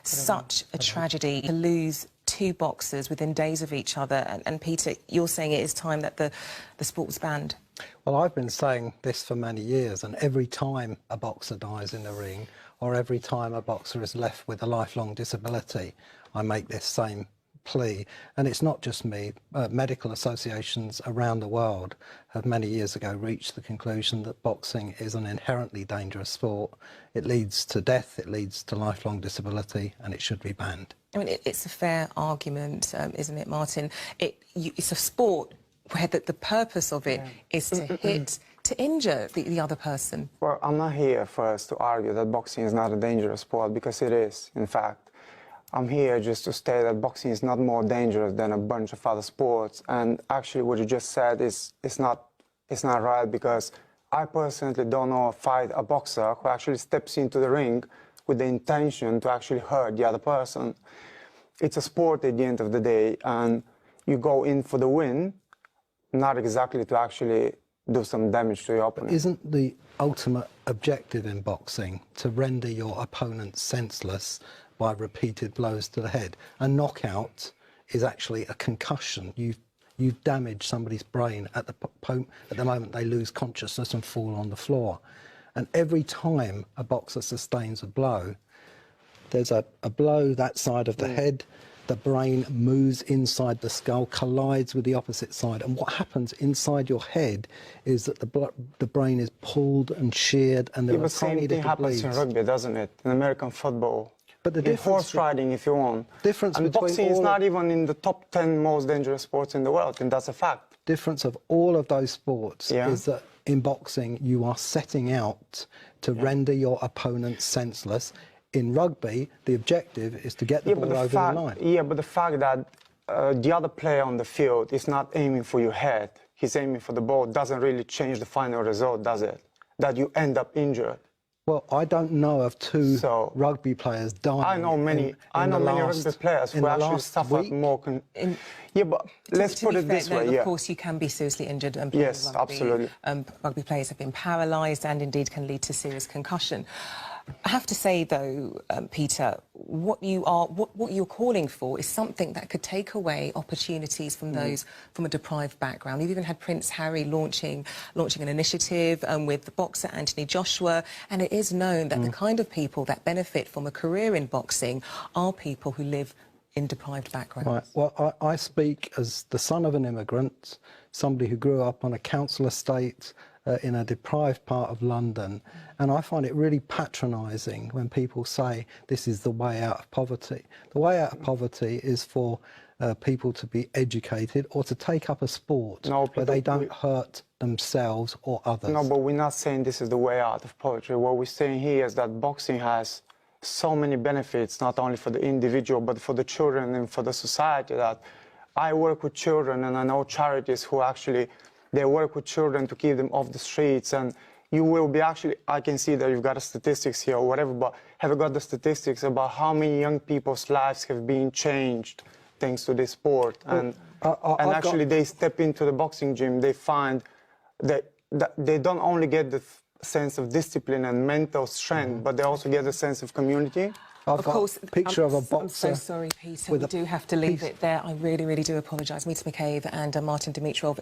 such a tragedy to lose two boxers within days of each other. And Peter, you're saying it is time that the sport was banned. Well, I've been saying this for many years, and every time a boxer dies in the ring, or every time a boxer is left with a lifelong disability, I make this same plea. And it's not just me. Medical associations around the world have many years ago reached the conclusion that boxing is an inherently dangerous sport. It leads to death, it leads to lifelong disability, and it should be banned. I mean, it's a fair argument, isn't it, Martin? It's a sport where the purpose of it is to hit, to injure the other person. Well, I'm not here first to argue that boxing is not a dangerous sport, because it is, in fact. I'm here just to state that boxing is not more dangerous than a bunch of other sports. And actually what you just said is not right, because I personally don't know a boxer who actually steps into the ring with the intention to actually hurt the other person. It's a sport at the end of the day, and you go in for the win, not exactly to actually do some damage to your opponent. Isn't the ultimate objective in boxing to render your opponent senseless by repeated blows to the head? A knockout is actually a concussion. You've damaged somebody's brain at the moment they lose consciousness and fall on the floor. And every time a boxer sustains a blow, there's a blow that side of the head, the brain moves inside the skull, collides with the opposite side, and what happens inside your head is that the brain is pulled and sheared, and there are tiny little bleeds. The same thing happens in rugby, doesn't it? In American football. But the difference, horse riding, if you want. And boxing is not even in the top 10 most dangerous sports in the world, and that's a fact. Difference of all of those sports is that in boxing you are setting out to render your opponent senseless. In rugby, the objective is to get the ball over the line. Yeah, but the fact that the other player on the field is not aiming for your head, he's aiming for the ball, doesn't really change the final result, does it? That you end up injured. Well, I don't know of two rugby players dying. I know many rugby players who actually suffered more. Yeah, but let's put it this way. Of course, you can be seriously injured and play yes, rugby. Absolutely. Rugby players have been paralysed and indeed can lead to serious concussion. I have to say, though, Peter, what you're calling for is something that could take away opportunities from those from a deprived background. We've even had Prince Harry launching an initiative with the boxer Anthony Joshua, and it is known that the kind of people that benefit from a career in boxing are people who live in deprived backgrounds. Right. Well, I speak as the son of an immigrant, somebody who grew up on a council estate in a deprived part of London, and I find it really patronising when people say this is the way out of poverty. The way out of poverty is for people to be educated or to take up a sport where they don't hurt themselves or others. No, but we're not saying this is the way out of poverty. What we're saying here is that boxing has so many benefits, not only for the individual, but for the children and for the society. That I work with children, and I know charities who actually they work with children to keep them off the streets, and you will be actually, I can see that you've got the statistics here or whatever, but have you got the statistics about how many young people's lives have been changed thanks to this sport? And actually they step into the boxing gym, they find that they don't only get the sense of discipline and mental strength, but they also get a sense of community. Of course, a picture of a boxer. I'm so sorry, Peter. We do have to leave it there. I really, really do apologise. Meeta McCabe and Martin Dimitrov.